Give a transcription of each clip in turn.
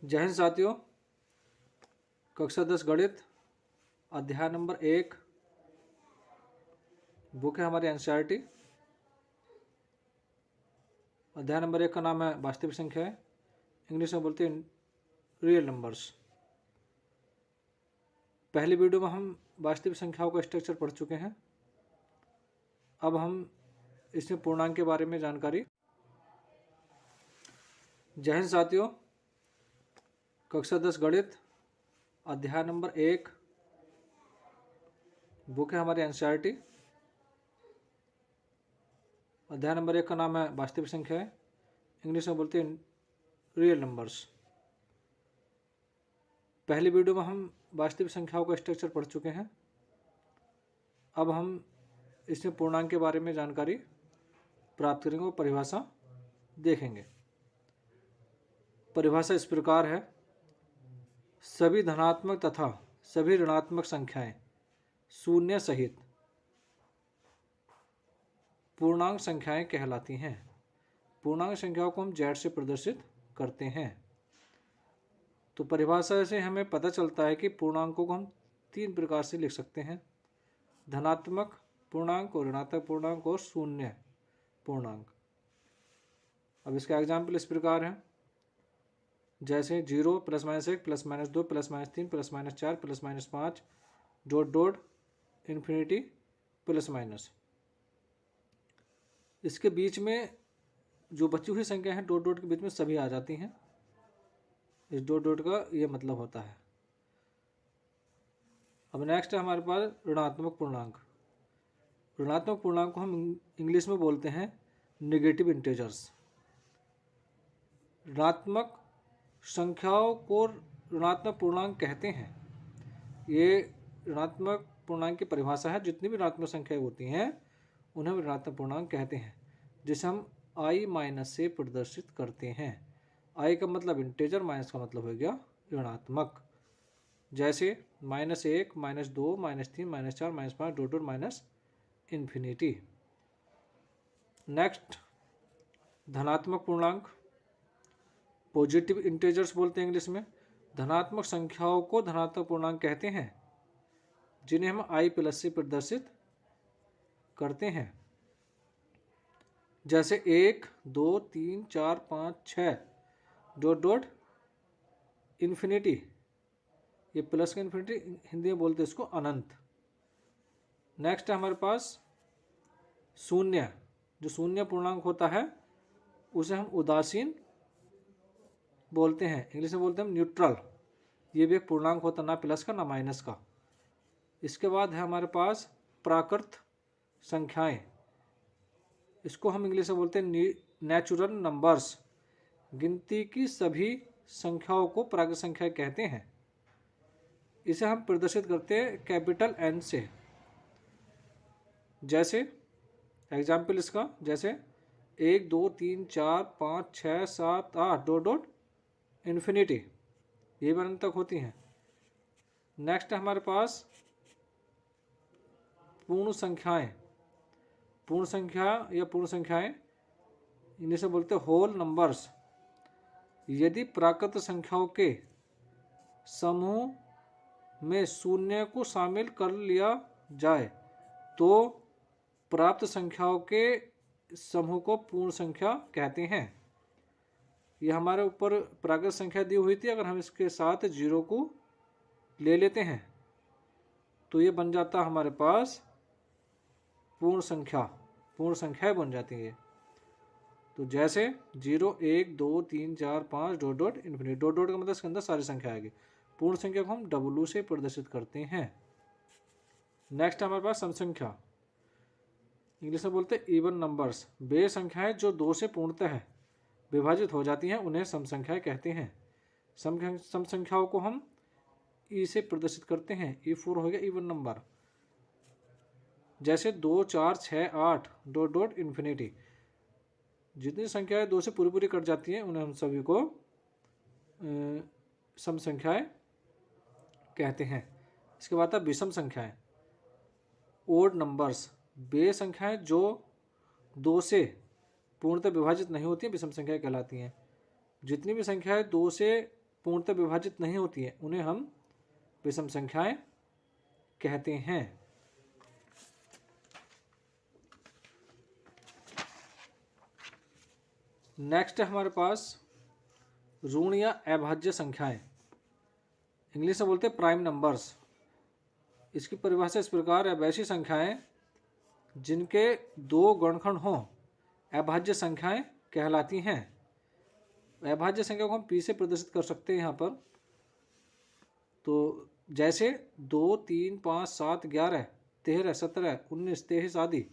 जय हिंद साथियों। कक्षा 10 गणित अध्याय नंबर 1 बुक है हमारी एनसीईआरटी। अध्याय नंबर 1 का नाम है वास्तविक संख्याएं, इंग्लिश में बोलते हैं रियल नंबर्स। पहली वीडियो में हम वास्तविक संख्याओं का स्ट्रक्चर पढ़ चुके हैं। अब हम इसमें पूर्णांक के बारे में जानकारी। जय हिंद साथियों। कक्षा 10 गणित अध्याय नंबर 1 बुक है हमारी एनसीईआरटी। अध्याय नंबर 1 का नाम है वास्तविक संख्याएं, इंग्लिश में बोलते हैं रियल नंबर्स। पहली वीडियो में हम वास्तविक संख्याओं का स्ट्रक्चर पढ़ चुके हैं। अब हम इसमें पूर्णांक के बारे में जानकारी प्राप्त करेंगे और परिभाषा देखेंगे। परिभाषा इस प्रकार है: सभी धनात्मक तथा सभी ऋणात्मक संख्याएं शून्य सहित पूर्णांक संख्याएं कहलाती हैं। पूर्णांक संख्याओं को हम जेड से प्रदर्शित करते हैं। तो परिभाषा से हमें पता चलता है कि पूर्णांकों को हम 3 प्रकार से लिख सकते हैं: धनात्मक पूर्णांक और ऋणात्मक पूर्णांक और शून्य पूर्णांक। अब इसका एग्जाम्पल इस प्रकार है, जैसे 0 +-1 +-2 +-3 +-4 +-5 ... इन्फिनिटी +-। इसके बीच में जो बची हुई संख्या है डॉट के बीच में सभी आ जाती हैं। इस डॉट का ये मतलब होता है। अब नेक्स्ट है हमारे पास ऋणात्मक पूर्णांक। ऋणात्मक पूर्णांक को हम इंग्लिश में बोलते हैं नेगेटिव इंटीजर्स। ऋणात्मक संख्याओं को ऋणात्मक पूर्णांक कहते हैं। ये ऋणात्मक पूर्णांक की परिभाषा है। जितनी भी ऋणात्मक संख्याएं होती हैं उन्हें ऋणात्मक पूर्णांक कहते हैं, जिसे हम i- से प्रदर्शित करते हैं। i का मतलब इंटीजर, माइनस का मतलब हो गया ऋणात्मक। जैसे -1 -2 -3 -4 -5 ... इन्फिनिटी। नेक्स्ट धनात्मक पूर्णांक, पॉजिटिव इंटीजर्स बोलते हैं इंग्लिश में। धनात्मक संख्याओं को धनात्मक पूर्णांक कहते हैं, जिन्हें हम i+ से प्रदर्शित करते हैं। जैसे 1 2 3 4 5 6 ... इन्फिनिटी। ये प्लस का इन्फिनिटी, हिंदी में बोलते हैं इसको अनंत। नेक्स्ट है हमारे पास शून्य। जो शून्य पूर्णांक होता है उसे हम उदासीन बोलते हैं, इंग्लिश में बोलते हैं न्यूट्रल। ये भी एक पूर्णांक होता है, ना प्लस का ना माइनस का। इसके बाद है हमारे पास प्राकृत संख्याएं। इसको हम इंग्लिश में बोलते हैं नेचुरल नंबर्स। गिनती की सभी संख्याओं को प्राकृत संख्याएं कहते हैं। इसे हम प्रदर्शित करते हैं कैपिटल N से। जैसे एग्जाम्पल इसका, जैसे 1 2 3 4 5 6 7 8 ... इन्फिनिटी। ये भी अनंत तक होती हैं। नेक्स्ट है हमारे पास पूर्ण संख्याएं। पूर्ण संख्या या पूर्ण संख्याएं इन्हें से बोलते हैं होल नंबर्स। यदि प्राकृत संख्याओं के समूह में शून्य को शामिल कर लिया जाए तो प्राप्त संख्याओं के समूह को पूर्ण संख्या कहते हैं। यह हमारे ऊपर प्राकृत संख्या दी हुई थी। अगर हम इसके साथ 0 को ले लेते हैं तो ये बन जाता हमारे पास पूर्ण संख्या। पूर्ण संख्याएं बन जाती है। तो जैसे 0 1 2 3 4 5 ... इन्फिनिटी। का मतलब इसके अंदर सारी संख्या आएगी। पूर्ण संख्या को हम W से प्रदर्शित करते हैं। नेक्स्ट हमारे पास सम संख्या। इंग्लिश में बोलते हैं इवन नंबर्स। वे संख्याएं जो 2 से पूर्णतः विभाजित हो जाती हैं उन्हें सम संख्याएं कहते हैं। सम संख्याओं को हम ई से प्रदर्शित करते हैं। E4 हो गया इवन नंबर। जैसे 2 4 6 8 ... इन्फिनिटी। जितनी संख्याएं 2 से पूरी कट जाती हैं उन्हें हम सभी को सम संख्याएं कहते हैं। इसके बाद है विषम संख्याएं, ओड नंबर्स। वे संख्याएं जो 2 से पूर्णतः विभाजित नहीं होती हैं विषम संख्याएं कहलाती हैं। जितनी भी संख्याएं 2 से पूर्णतः विभाजित नहीं होती है उन्हें हम विषम संख्याएं कहते हैं। नेक्स्ट है हमारे पास ऋण या अभाज्य संख्याएं, इंग्लिश में बोलते हैं प्राइम नंबर्स। इसकी परिभाषा इस प्रकार है, वैसी संख्याएं जिनके दो गुणनखंड हों अभाज्य संख्याएं कहलाती हैं। अभाज्य संख्या को हम पी से प्रदर्शित कर सकते हैं यहाँ पर, तो जैसे 2, 3, 5, 7, 11, 13, 17, 19, 23 आदि।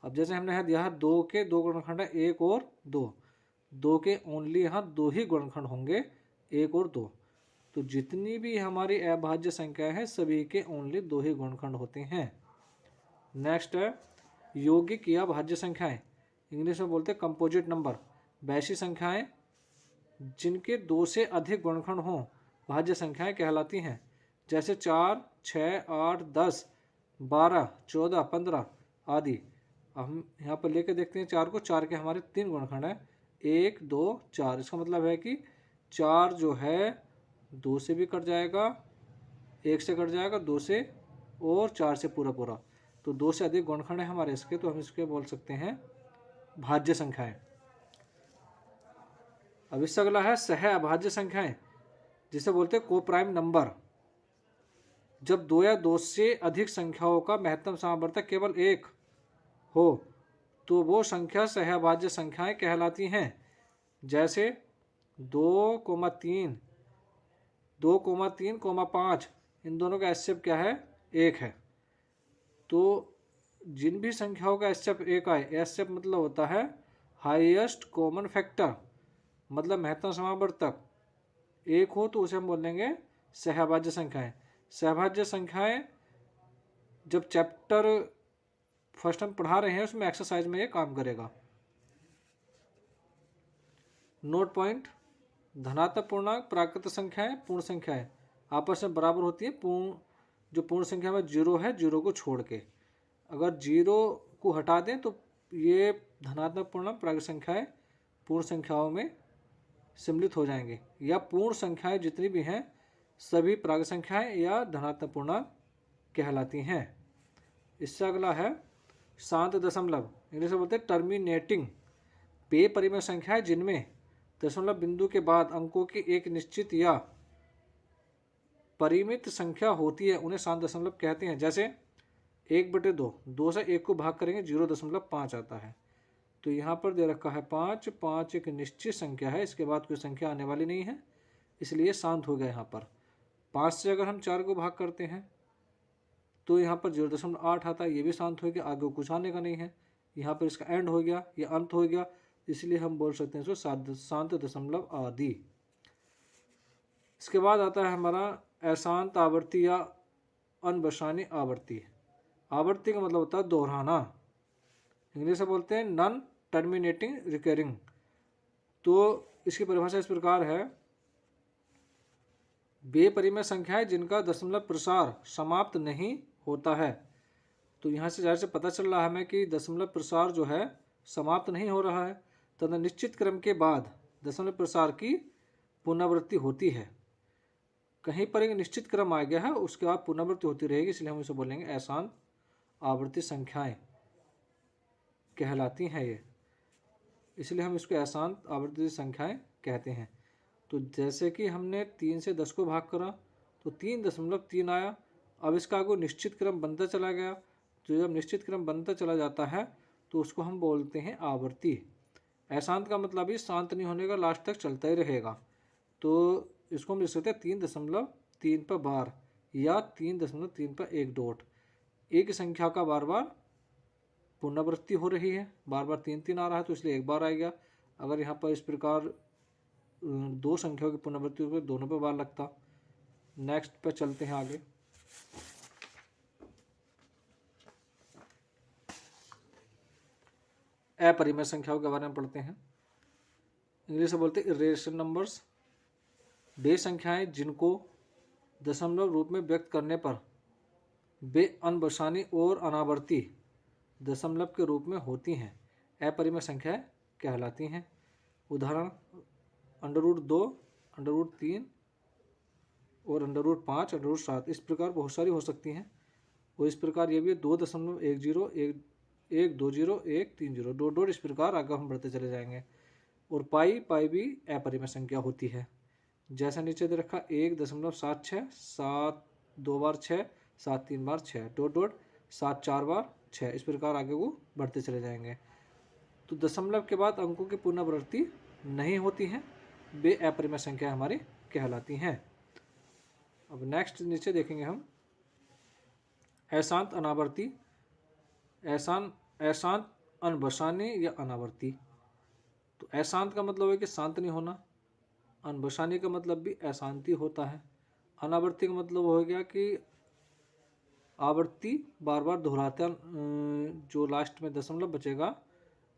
अब जैसे हमने यहाँ दिया है 2 के दो गुणनखंड है 1 और 2, 2 के ओनली यहाँ 2 ही गुणनखंड होंगे 1 और 2। तो जितनी भी हमारी अभाज्य संख्या है सभी के ओनली 2 ही गुणनखंड होते हैं। नेक्स्ट है यौगिक या भाज्य संख्याएं, इंग्लिश में बोलते हैं कंपोजिट नंबर। वैसी संख्याएं जिनके 2 से अधिक गुणनखंड हों भाज्य संख्याएं कहलाती हैं। जैसे 4, 6, 8, 10, 12, 14, 15 आदि। हम यहाँ पर लेके देखते हैं 4 को। 4 के हमारे 3 गुणनखंड हैं, 1, 2, 4। इसका मतलब है कि 4 जो है 2 से भी कट जाएगा, 1 से कट जाएगा, 2 से और 4 से पूरा पूरा। तो 2 से अधिक गुणनखंड है हमारे इसके, तो हम इसके बोल सकते हैं भाज्य संख्याएं। अब इससे अगला है सह अभाज्य संख्याएं, जिसे बोलते हैं को प्राइम नंबर। जब 2 या 2 से अधिक संख्याओं का महत्तम समावर्तक केवल 1 हो तो वो संख्या सहअभाज्य संख्याएं कहलाती हैं। जैसे 2,3, 2,3,5 इन दोनों का एचसीएफ क्या है? 1 है। तो जिन भी संख्याओं का एचसीएफ 1 आए, एचसीएफ मतलब होता है हाईएस्ट कॉमन फैक्टर, मतलब महत्तम समावर्तक 1 हो तो उसे हम बोलेंगे सहअभाज्य संख्याएं। सहअभाज्य संख्याएं जब चैप्टर फर्स्ट हम पढ़ा रहे हैं उसमें एक्सरसाइज में ये काम करेगा। नोट पॉइंट, धनात्मक पूर्णांक प्राकृत संख्याएं पूर्ण संख्याएं आपस में बराबर होती है। जो पूर्ण संख्या में 0 है, 0 को छोड़ के, अगर 0 को हटा दें तो ये धनात्मक पूर्णांक प्राकृत संख्याएं पूर्ण संख्याओं में सम्मिलित हो जाएंगे। या पूर्ण संख्याएं जितनी भी हैं सभी प्राकृत संख्याएं या धनात्मक पूर्णांक कहलाती हैं। इससे अगला है शांत दशमलव, इंग्लिश में बोलते हैं टर्मिनेटिंग। बेपरिमेय संख्याएं जिनमें दशमलव बिंदु के बाद अंकों की एक निश्चित या परिमित संख्या होती है उन्हें शांत दशमलव कहते हैं। जैसे 1/2, 2 से 1 को भाग करेंगे 0.5 आता है। तो यहाँ पर दे रखा है 5, 5 एक निश्चित संख्या है, इसके बाद कोई संख्या आने वाली नहीं है, इसलिए शांत हो गया। यहाँ पर 5 से अगर हम 4 को भाग करते हैं तो यहाँ पर 0.8 आता है, ये भी शांत हो गया, आगे कुछ आने का नहीं है। यहाँ पर इसका एंड हो गया, ये अंत हो गया, इसलिए हम बोल सकते हैं इसको शांत दशमलव आदि। इसके बाद आता है हमारा अशांत आवर्ती या अनबशानी आवर्ती। आवर्ती का मतलब होता है दोहराना, इंग्लिश में बोलते हैं नॉन टर्मिनेटिंग रिकरिंग। तो इसकी परिभाषा इस प्रकार है, बेपरिमेय संख्याएं जिनका दशमलव प्रसार समाप्त नहीं होता है। तो यहाँ से जाहिर से पता चल रहा है हमें कि दशमलव प्रसार जो है समाप्त नहीं हो रहा है, तथा निश्चित क्रम के बाद दशमलव प्रसार की पुनरावृत्ति होती है। कहीं पर एक निश्चित क्रम आ गया है, उसके बाद पुनरावृत्ति होती रहेगी, इसलिए हम इसे बोलेंगे अशांत आवर्ती संख्याएं कहलाती हैं ये, इसलिए हम इसको अशांत आवर्ती संख्याएं कहते हैं। तो जैसे कि हमने 3 से 10 को भाग करा तो 3.3 आया। अब इसका आगे निश्चित क्रम बनता चला गया, तो जब निश्चित क्रम बनता चला जाता है तो उसको हम बोलते हैं आवर्ती। अशांत का मतलब ही शांत नहीं होने का, लास्ट तक चलता ही रहेगा। तो इसको हम लिख सकते हैं 3.3 पर बार या 3.3 पर एक डॉट। एक संख्या का बार बार पुनरावृत्ति हो रही है, बार बार 3 आ रहा है तो इसलिए एक बार आएगा। अगर यहाँ पर इस प्रकार 2 संख्याओं की पुनरावृत्ति हो दोनों पे बार लगता। नेक्स्ट पे चलते हैं आगे। अपरिमेय संख्याओं के बारे में पढ़ते हैं। इंग्लिश में बोलते हैं इरेशनल नंबर्स। वे संख्याएं जिनको दशमलव रूप में व्यक्त करने पर वे अनबशानी और अनावर्ती दशमलव के रूप में होती हैं, अपरिमेय संख्याएं कहलाती हैं। उदाहरण: √2, √3, और √5, √7 इस प्रकार बहुत सारी हो सकती हैं। और इस प्रकार ये भी 2.10 1 2 0 1 3 0 डॉट डॉट इस प्रकार आगे हम बढ़ते चले जाएंगे। और पाई भी अपरिमेय संख्या होती है। जैसा नीचे दे रखा 1.76 7 2 बार 6 7 3 बार 6 डॉट डॉट 7 4 बार 6 इस प्रकार आगे वो बढ़ते चले जाएंगे। तो दशमलव के बाद अंकों की पुनरावृत्ति नहीं होती है, वे अपरिमेय संख्या हमारी कहलाती हैं। अब नेक्स्ट नीचे देखेंगे हम अशांत अनावर्ती, अशांत अनबसानी या अनावर्ती। तो अशांत का मतलब है कि शांत नहीं होना, अनबसानी का मतलब भी अशांति होता है, अनावर्ती का मतलब हो गया कि आवर्ती बार बार दोहराते, जो लास्ट में दशमलव बचेगा,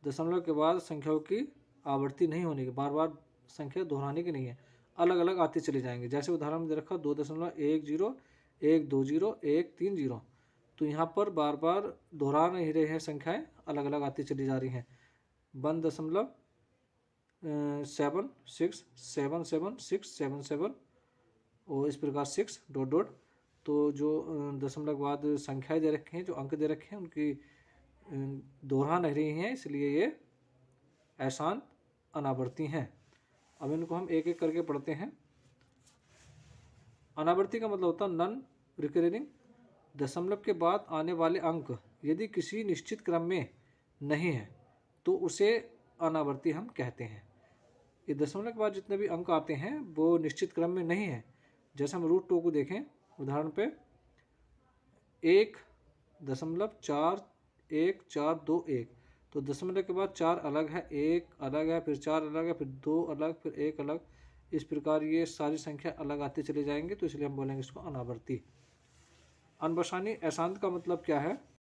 दशमलव के बाद संख्याओं की आवर्ती नहीं होने की, बार बार संख्या दोहराने की नहीं है, अलग अलग आती चली जाएंगी। जैसे उदाहरण में दे रखा 2.10 1 2 0 1 3 0। तो यहाँ पर बार बार दोहरा नहीं रहे हैं, संख्याएं अलग अलग आती चली जा रही हैं। 1.7 6 7 7 6 7 7 और इस प्रकार 6 डॉट डॉट। तो जो दशमलव के बाद संख्याएं दे रखे हैं, जो अंक दे रखे हैं, उनकी दोहरा नहीं रही हैं, इसलिए ये अशांत अनावर्ती हैं। अब इनको हम एक एक करके पढ़ते हैं। अनावर्ती का मतलब होता है नॉन रिकरिंग। दशमलव के बाद आने वाले अंक यदि किसी निश्चित क्रम में नहीं है तो उसे अनावर्ती हम कहते हैं। ये दशमलव के बाद जितने भी अंक आते हैं वो निश्चित क्रम में नहीं है। जैसे हम √2 को देखें उदाहरण पे 1.4 1 4 2 1। तो दशमलव के बाद 4 अलग है, 1 अलग है, फिर 4 अलग है, फिर 2 अलग, फिर 1 अलग, इस प्रकार ये सारी संख्या अलग आती चली जाएंगी। तो इसलिए हम बोलेंगे इसको अनावर्ती। अनबसानी अशांत का मतलब क्या है?